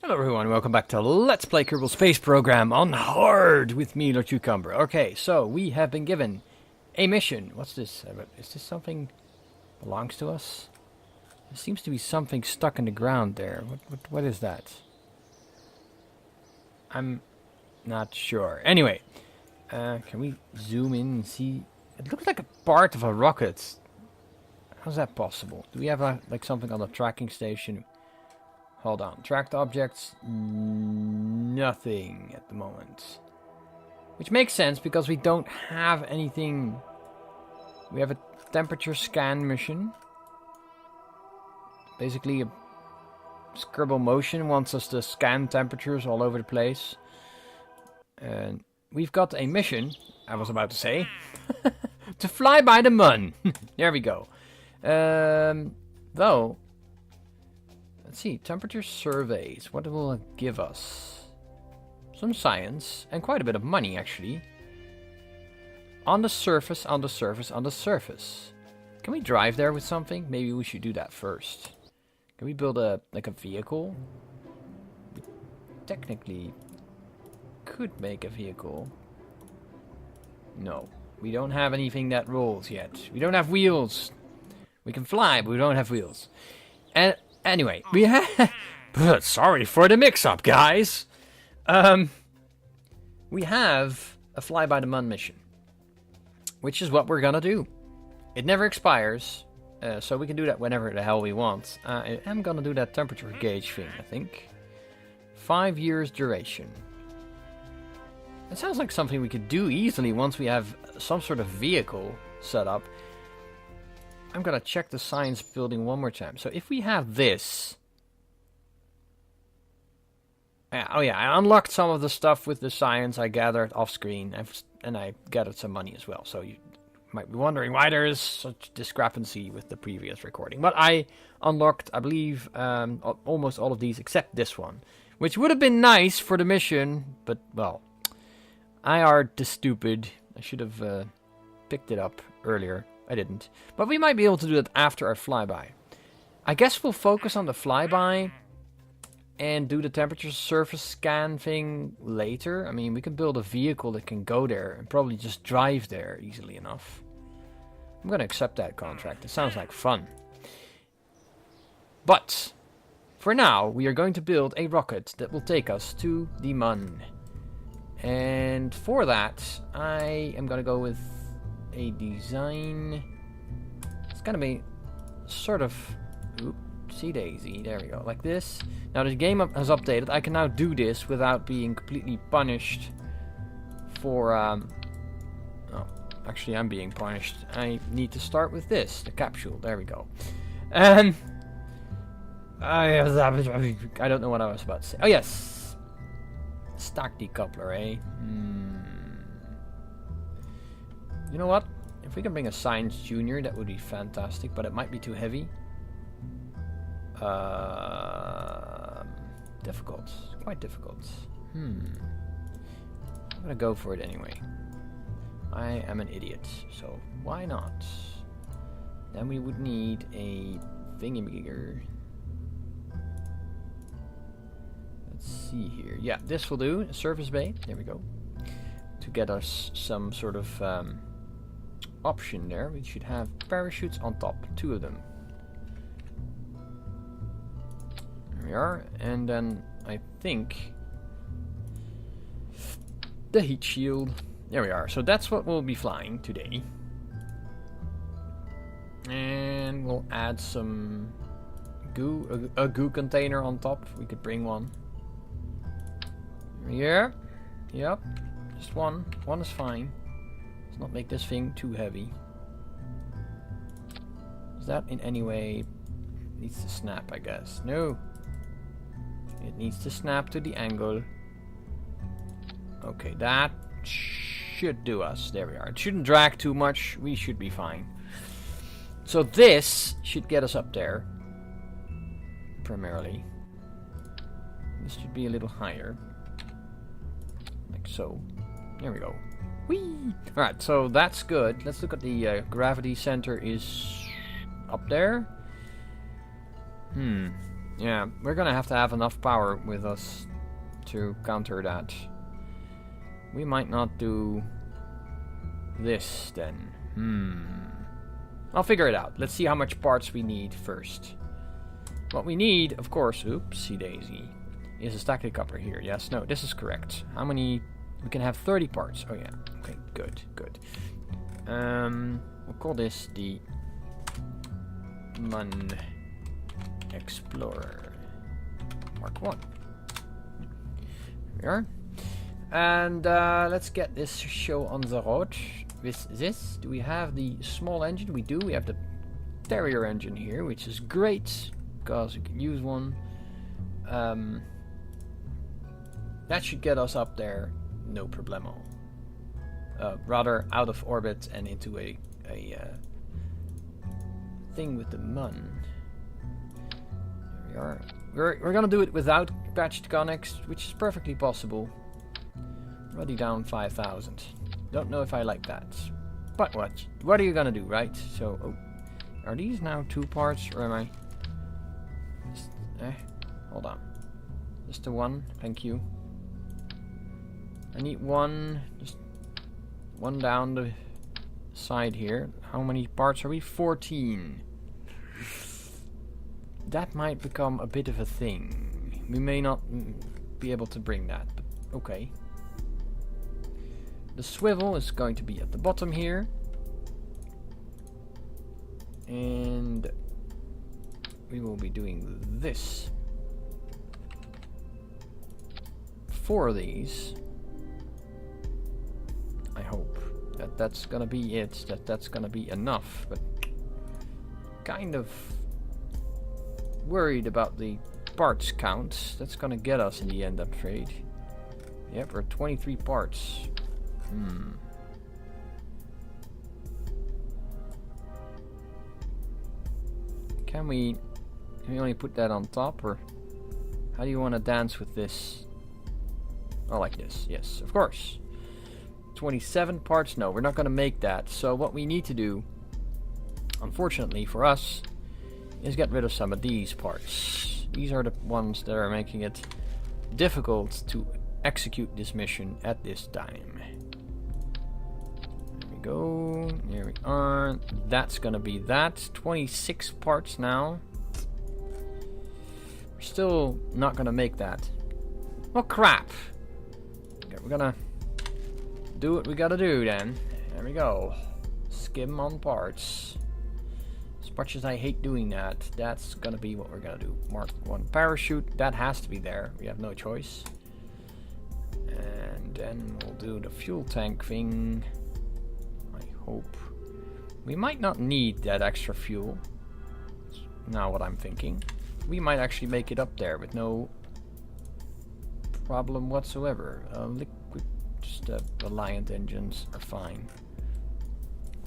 Hello everyone, welcome back to Let's Play Kerbal Space Program on Hard with me, Lord Cucumber. Okay, so we have been given a mission. What's this? Is this something belongs to us? There seems to be something stuck in the ground there. What is that? I'm not sure. Anyway, can we zoom in and see? It looks like a part of a rocket. How's that possible? Do we have like something on the tracking station? Hold on. Tracked objects, nothing at the moment. Which makes sense because we don't have anything. We have a temperature scan mission. Basically, a Kerbal Motion wants us to scan temperatures all over the place. And we've got a mission, I was about to say, to fly by the moon. There we go. Though... Let's see, temperature surveys. What will it give us? Some science, and quite a bit of money, actually. On the surface, on the surface, on the surface. Can we drive there with something? Maybe we should do that first. Can we build a vehicle? We technically could make a vehicle. No, we don't have anything that rolls yet. We don't have wheels. We can fly, but we don't have wheels. And anyway, we have... Sorry for the mix-up, guys. We have a fly-by-the-moon mission. Which is what we're gonna do. It never expires, so we can do that whenever the hell we want. I am gonna do that temperature gauge thing, I think. 5 years duration. It sounds like something we could do easily once we have some sort of vehicle set up. I'm gonna check the science building one more time. So if we have this... oh yeah, I unlocked some of the stuff with the science I gathered off screen. And I gathered some money as well. So you might be wondering why there is such discrepancy with the previous recording. But I unlocked, I believe, almost all of these except this one. Which would have been nice for the mission. But, well, I are the stupid. I should have picked it up earlier. I didn't. But we might be able to do that after our flyby. I guess we'll focus on the flyby and do the temperature surface scan thing later. I mean, we can build a vehicle that can go there and probably just drive there easily enough. I'm going to accept that contract. It sounds like fun. But for now, we are going to build a rocket that will take us to the moon. And for that, I am going to go with a design. It's gonna be sort of oopsie daisy. There we go, like this. Now the game has updated. I can now do this without being completely punished for oh, actually I'm being punished. I need to start with this, the capsule. There we go. And I don't know what I was about to say. Oh yes, stack decoupler, eh? You know what? If we can bring a Science Junior, that would be fantastic, but it might be too heavy. Difficult. Quite difficult. I'm gonna go for it anyway. I am an idiot, so why not? Then we would need a thingamajigger. Let's see here. Yeah, this will do. A surface bay. There we go. To get us some sort of... option there. We should have parachutes on top, 2 of them. There we are. And then I think the heat shield. There we are. So that's what we'll be flying today. And we'll add some goo, a goo container on top. We could bring one. Yeah. Yep. Just one. One is fine. Let's not make this thing too heavy. Is that in any way... needs to snap, I guess. No. It needs to snap to the angle. Okay, that should do us. There we are. It shouldn't drag too much. We should be fine. So this should get us up there. Primarily. This should be a little higher. Like so. There we go. Whee! Alright, so that's good. Let's look at the gravity center is up there. Yeah, we're gonna have to have enough power with us to counter that. We might not do this then. I'll figure it out. Let's see how much parts we need first. What we need, of course, oopsie daisy, is a static copper here. Yes, no, this is correct. How many? We can have 30 parts. Oh yeah, okay, good, good. We'll call this the Mun Explorer Mark 1. Here we are. And let's get this show on the road. With this, do we have the small engine? We do. We have the Terrier engine here, which is great because we can use one. That should get us up there, no problemo. Rather out of orbit and into a thing with the Mun. Here we are. We're gonna do it without patched connects, which is perfectly possible. Already down 5,000. Don't know if I like that. But what are you gonna do, right? So, are these now 2 parts, or am I... hold on. Just the 1, thank you. I need 1, just 1 down the side here. How many parts are we? 14. That might become a bit of a thing. We may not be able to bring that, but okay. The swivel is going to be at the bottom here. And we will be doing this. 4 of these. I hope that that's gonna be it, that's gonna be enough, but kind of worried about the parts count. That's gonna get us in the end upgrade. Yep, we're 23 parts. Can we only put that on top, or how do you want to dance with this? Oh, like this. Yes, of course. 27 parts. No, we're not going to make that. So what we need to do, unfortunately for us, is get rid of some of these parts. These are the ones that are making it difficult to execute this mission at this time. Go. Here we are. That's gonna be that. 26 parts now. We're still not gonna make that. Well, crap. Okay, we're gonna do what we gotta do then. There we go. Skim on parts. As much as I hate doing that, that's gonna be what we're gonna do. Mark 1 parachute. That has to be there. We have no choice. And then we'll do the fuel tank thing. Hope. We might not need that extra fuel. Now what I'm thinking. We might actually make it up there with no problem whatsoever. Liquid, just Reliant engines are fine.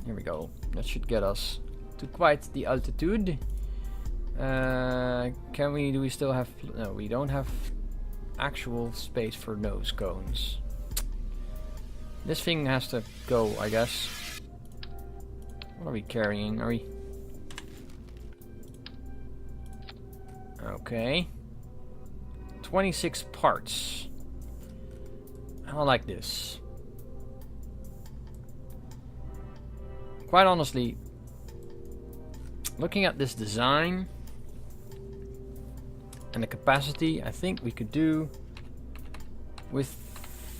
Here we go. That should get us to quite the altitude. Do we still have... No, we don't have actual space for nose cones. This thing has to go, I guess. What are we carrying? Are we... Okay. 26 parts. I don't like this. Quite honestly, looking at this design and the capacity, I think we could do with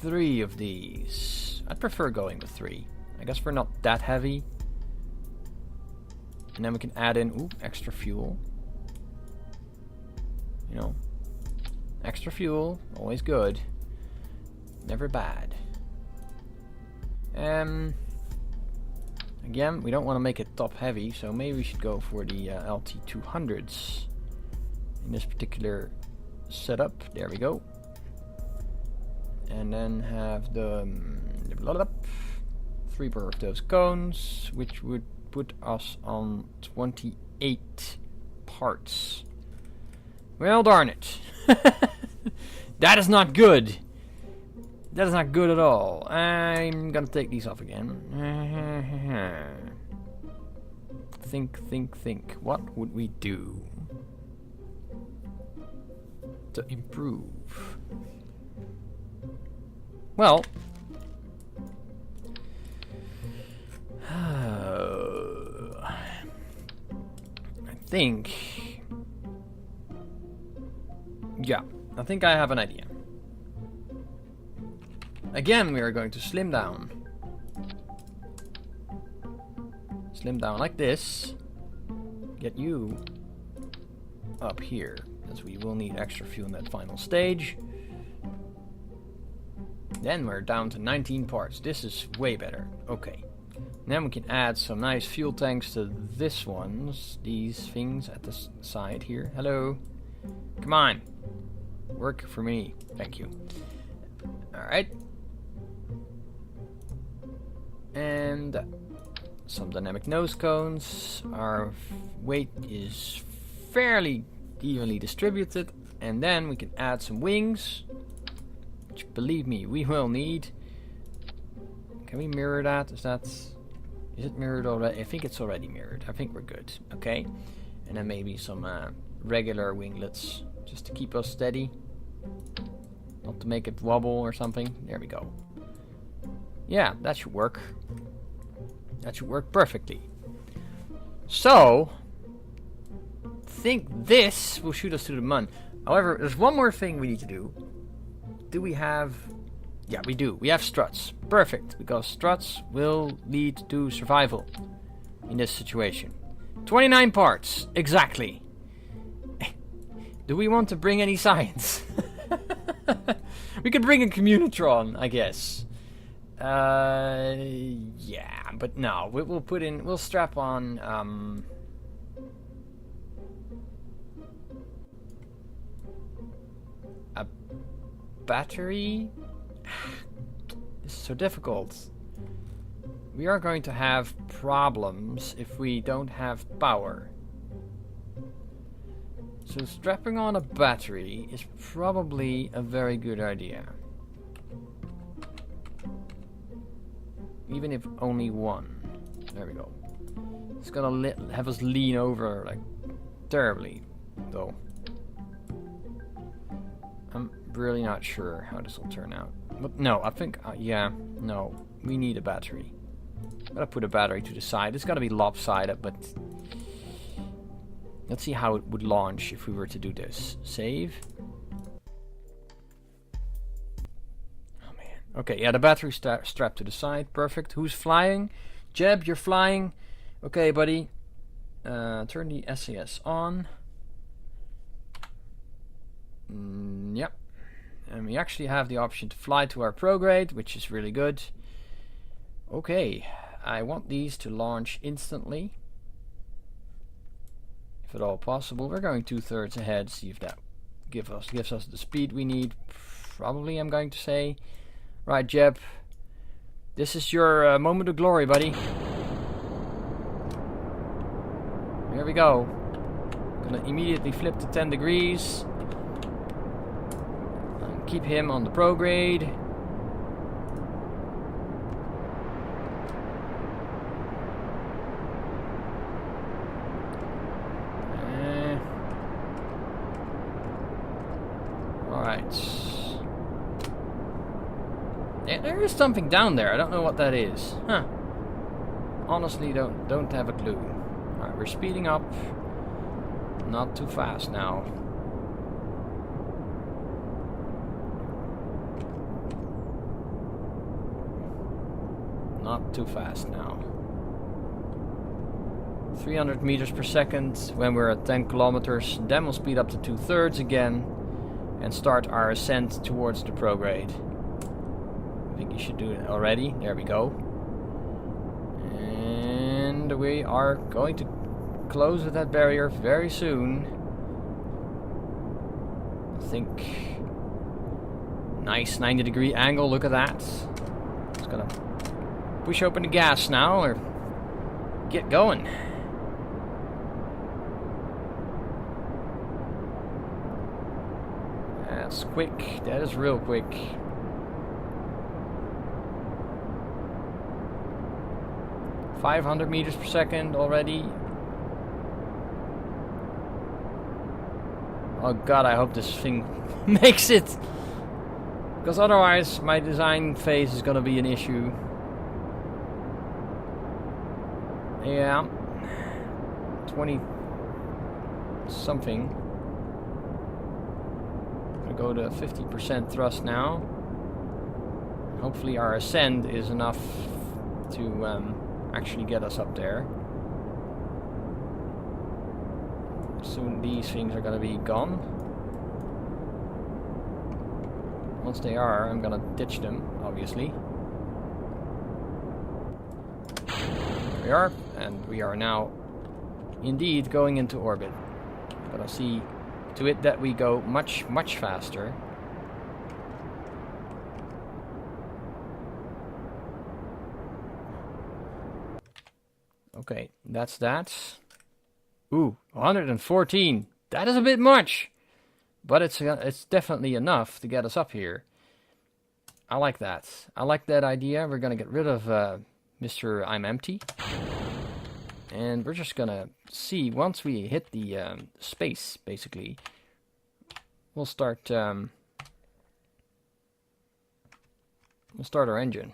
3 of these. I'd prefer going with 3. I guess we're not that heavy. And then we can add in, extra fuel. You know, extra fuel, always good. Never bad. Again, we don't want to make it top heavy, so maybe we should go for the LT200s. In this particular setup, there we go. And then have the 3 more of those cones, which would put us on 28 parts. Well, darn it. That is not good. That is not good at all. I'm gonna take these off again. Think. What would we do? to improve? Well, I think, yeah, I think I have an idea. Again, we are going to slim down. Slim down like this. Get you up here, as we will need extra fuel in that final stage. Then we're down to 19 parts. This is way better. Okay. Then we can add some nice fuel tanks to these things at the side here. Hello. Come on. Work for me. Thank you. Alright. And some dynamic nose cones. Our weight is fairly evenly distributed. And then we can add some wings. Which, believe me, we will need. Can we mirror that? Is it mirrored already? I think it's already mirrored. I think we're good. Okay. And then maybe some regular winglets. Just to keep us steady. Not to make it wobble or something. There we go. Yeah, that should work. That should work perfectly. So, I think this will shoot us to the moon. However, there's one more thing we need to do. Do we have... Yeah, we do. We have struts. Perfect, because struts will lead to survival in this situation. 29 parts, exactly. Do we want to bring any science? We could bring a Communitron, I guess. Yeah, but no. We'll strap on, a battery? This is so difficult. We are going to have problems if we don't have power. So strapping on a battery is probably a very good idea. Even if only one. There we go. It's gonna have us lean over like terribly, though. I'm really not sure how this will turn out. But no, I think, yeah, no, we need a battery. Gotta put a battery to the side. It's gotta be lopsided, but let's see how it would launch if we were to do this. Save. Oh man. Okay, yeah, the battery strapped to the side. Perfect. Who's flying? Jeb, you're flying. Okay, buddy. Turn the SAS on. Yep. And we actually have the option to fly to our prograde, which is really good. Okay, I want these to launch instantly. If at all possible. We're going 2/3 ahead, see if that gives us the speed we need. Probably, I'm going to say. Right, Jeb. This is your moment of glory, buddy. Here we go. Gonna immediately flip to 10 degrees. Keep him on the prograde. Alright. Yeah, there is something down there. I don't know what that is. Huh. Honestly, don't have a clue. Alright, we're speeding up. Not too fast now. Not too fast now. 300 meters per second when we're at 10 kilometers. Then we'll speed up to 2/3 again and start our ascent towards the prograde. I think you should do it already. There we go. And we are going to close with that barrier very soon. I think. Nice 90-degree angle. Look at that. It's gonna push open the gas now, or get going. That's quick. That is real quick. .500 meters per second already. Oh god, I hope this thing makes it. Because otherwise my design phase is gonna be an issue. Yeah. 20 something. Gonna go to 50% thrust now. Hopefully our ascend is enough to actually get us up there. Soon these things are gonna be gone. Once they are, I'm gonna ditch them, obviously. There we are, and we are now indeed going into orbit. Gotta see to it that we go much, much faster. Okay, that's that. Ooh, 114. That is a bit much. But it's definitely enough to get us up here. I like that. I like that idea. We're going to get rid of Mr. I'm Empty. And we're just going to see, once we hit the space, basically, we'll start our engine.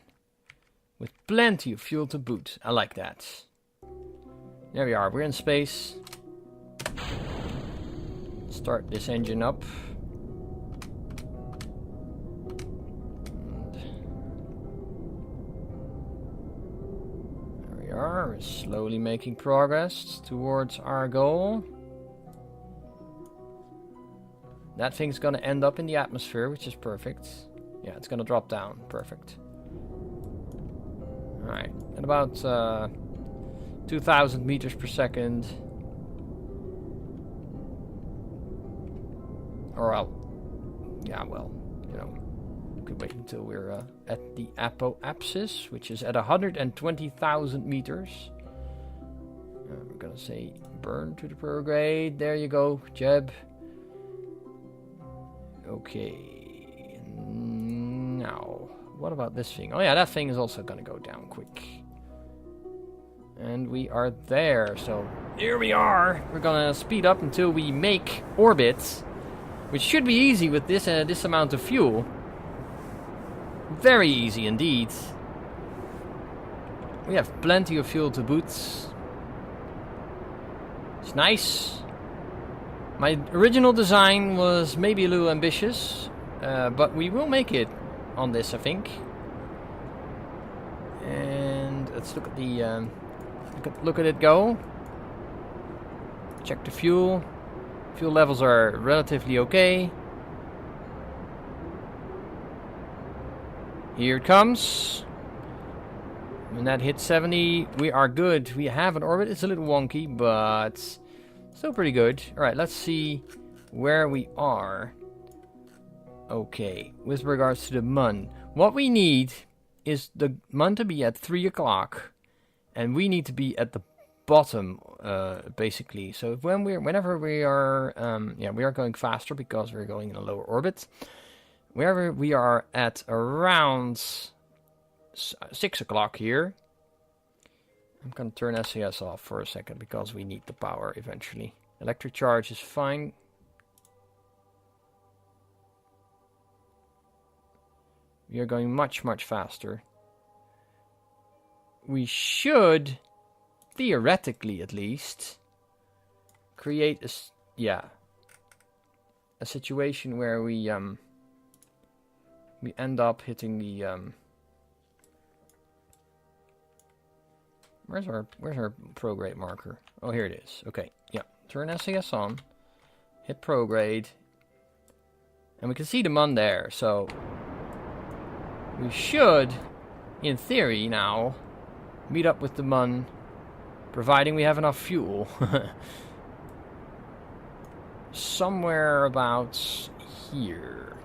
With plenty of fuel to boot. I like that. There we are. We're in space. Start this engine up. There we are. We're slowly making progress towards our goal. That thing's gonna end up in the atmosphere, which is perfect. Yeah, it's gonna drop down. Perfect. Alright. At about 2,000 meters per second. Or yeah, well, you know, could wait until we're at the apoapsis, which is at 120,000 meters. We're gonna say burn to the prograde. There you go, Jeb. Okay. Now, what about this thing? Oh yeah, that thing is also gonna go down quick. And we are there. So here we are. We're gonna speed up until we make orbits. Which should be easy with this amount of fuel. Very easy indeed. We have plenty of fuel to boot. It's nice. My original design was maybe a little ambitious. But we will make it on this, I think. And let's look at the look at it go. Check the fuel. Fuel levels are relatively okay. Here it comes. When that hits 70, we are good. We have an orbit. It's a little wonky, but still pretty good. Alright, let's see where we are. Okay, with regards to the MUN. What we need is the MUN to be at 3 o'clock. And we need to be at the bottom, basically. So whenever we are, we are going faster because we're going in a lower orbit. Wherever we are at around 6 o'clock here, I'm gonna turn SAS off for a second because we need the power eventually. Electric charge is fine. We are going much, much faster. We should, theoretically at least, create a situation where we end up hitting the where's our prograde marker? Oh, here it is. Okay, yeah. Turn SAS on, hit prograde, and we can see the MUN there. So we should, in theory, now meet up with the MUN. Providing we have enough fuel. Somewhere about here.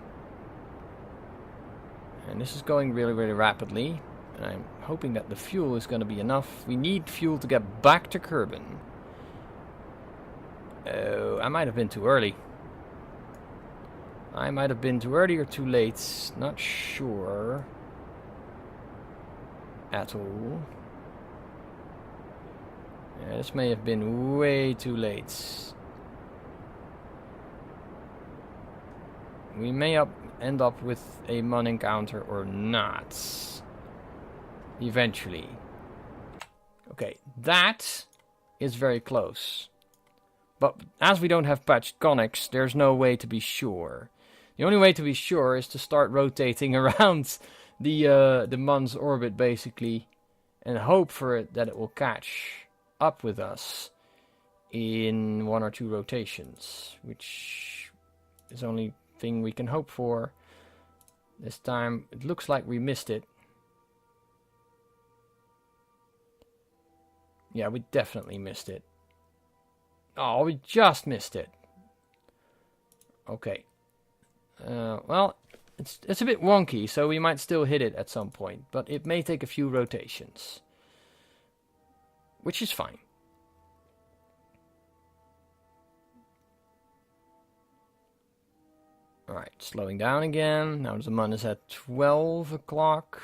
And this is going really, really rapidly. And I'm hoping that the fuel is going to be enough. We need fuel to get back to Kerbin. Oh, I might have been too early. I might have been too early or too late. Not sure. At all. Yeah, this may have been way too late. We may end up with a Mun encounter or not. Eventually. Okay, that is very close. But as we don't have patched conics, there's no way to be sure. The only way to be sure is to start rotating around the Mun's orbit, basically, and hope for it that it will catch up with us in 1 or 2 rotations, which is the only thing we can hope for. This time, it looks like we missed it. Yeah, we definitely missed it. Oh, we just missed it. Okay. Well, it's a bit wonky, so we might still hit it at some point, but it may take a few rotations, which is fine. Alright, slowing down again. Now the Mun is at 12 o'clock.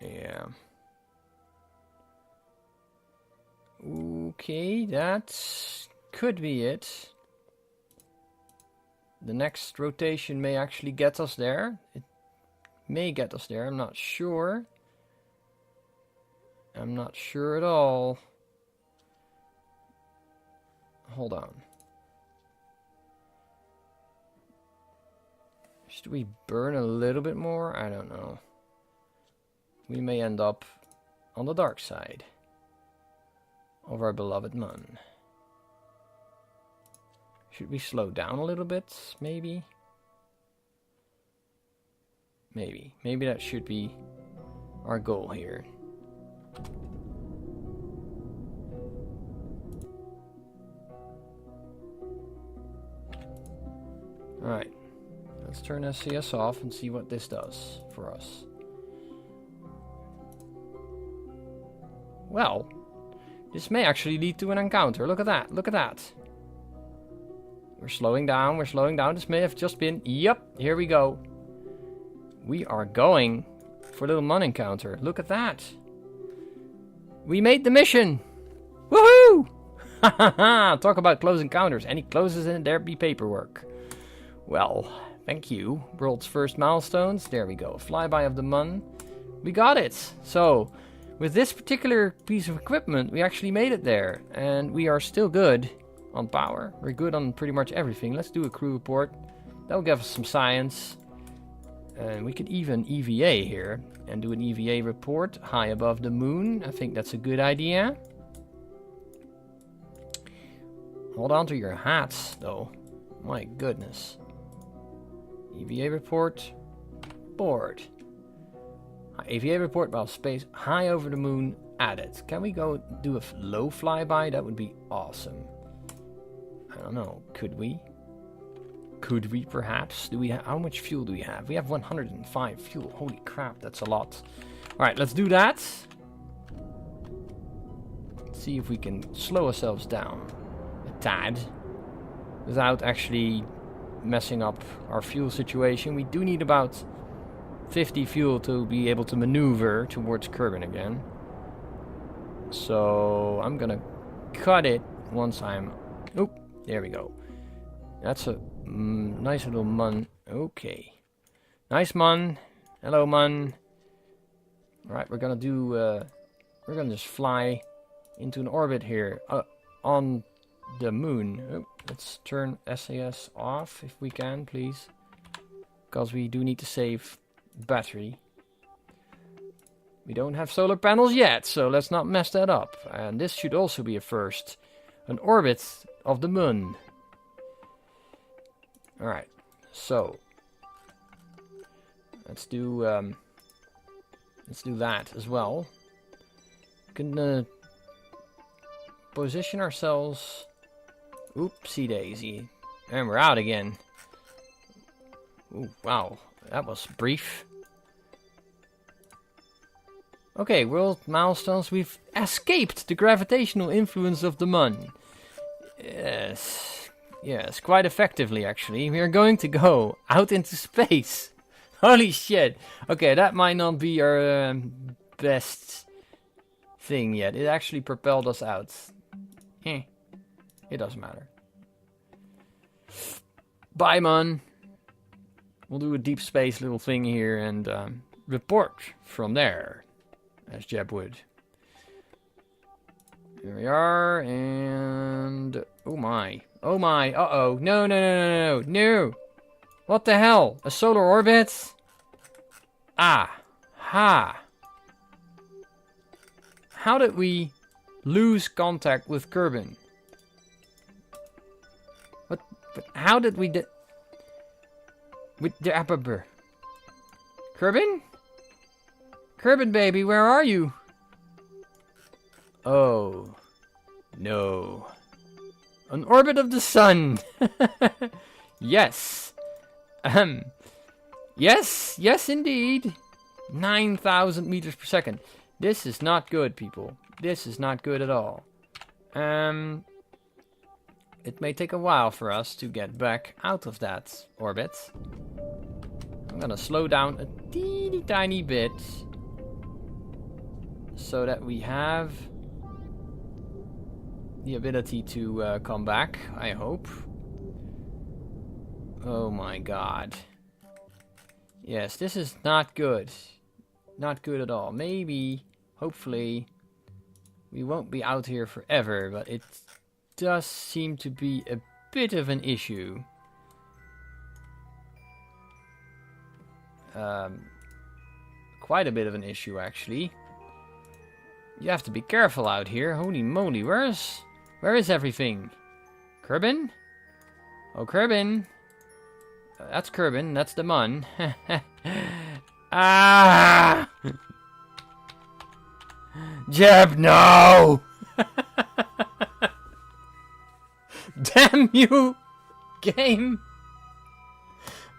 Yeah. Okay, that could be it. The next rotation may actually get us there. It may get us there, I'm not sure. I'm not sure at all. Hold on. Should we burn a little bit more? I don't know. We may end up on the dark side of our beloved Mun. Should we slow down a little bit? Maybe? Maybe. Maybe that should be our goal here. Alright. Let's turn SCS off and see what this does for us. Well, this may actually lead to an encounter. Look at that. Look at that. We're slowing down. We're slowing down. This may have just been... Yep, here we go. We are going for a little Mun encounter. Look at that. We made the mission. Woohoo! Ha ha ha! Talk about close encounters. Any closes in there be paperwork. Well, thank you. World's first milestones. There we go. Flyby of the Mun. We got it. So... with this particular piece of equipment, we actually made it there. And we are still good on power. We're good on pretty much everything. Let's do a crew report. That'll give us some science. And we could even EVA here. And do an EVA report high above the moon. I think that's a good idea. Hold on to your hats, though. My goodness. EVA report. Board. AVA report while space high over the moon added. Can we go do a low flyby? That would be awesome. I don't know. Could we? Could we perhaps? Do we how much fuel do we have? We have 105 fuel. Holy crap, that's a lot. Alright, let's do that. Let's see if we can slow ourselves down a tad without actually messing up our fuel situation. We do need about 50 fuel to be able to maneuver towards Kerbin again. So I'm gonna cut it once I'm... Oop, there we go. That's a nice little Mun. Okay. Nice Mun. Hello Mun. Alright, we're gonna do... we're gonna just fly into an orbit here. On the moon. Oop, let's turn SAS off if we can, please. Because we do need to save... battery. We don't have solar panels yet, so let's not mess that up. And this should also be a first. An orbit of the moon. Alright, so let's do that as well. We can position ourselves. Oopsie daisy. And we're out again. Ooh, wow. That was brief. Okay, world milestones. We've escaped the gravitational influence of the Mun. Yes. Yes, quite effectively, actually. We are going to go out into space. Holy shit. Okay, that might not be our best thing yet. It actually propelled us out. It doesn't matter. Bye, man. We'll do a deep space little thing here and report from there, as Jeb would. Here we are, and oh my, uh-oh, no. What the hell? A solar orbit? Ah, ha. How did we lose contact with Kerbin? What? But how did we with the Aperber? Kerbin? Kerbin, baby, where are you? Oh, no. An orbit of the sun. Yes. Yes, indeed. 9,000 meters per second. This is not good, people. This is not good at all. It may take a while for us to get back out of that orbit. I'm gonna slow down a teeny tiny bit so that we have the ability to come back, I hope. Oh my god. Yes, this is not good. Not good at all. Maybe, hopefully, we won't be out here forever, but it does seem to be a bit of an issue. Quite a bit of an issue, actually. You have to be careful out here. Holy moly, where is everything? Kerbin? Oh, Kerbin. That's Kerbin, that's the Mun. Ah! Jeb, no! Damn you, game!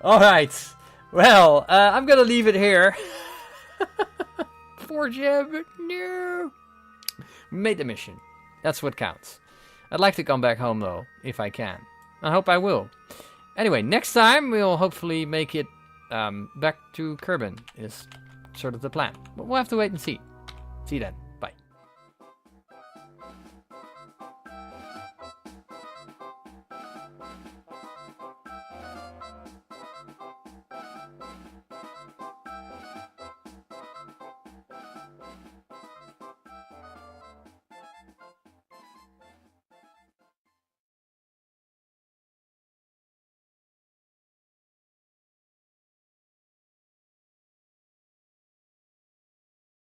Alright, well, I'm gonna leave it here. Poor Jeb, no! We made the mission. That's what counts. I'd like to come back home, though, if I can. I hope I will. Anyway, next time we'll hopefully make it back to Kerbin, is sort of the plan. But we'll have to wait and see. See you then.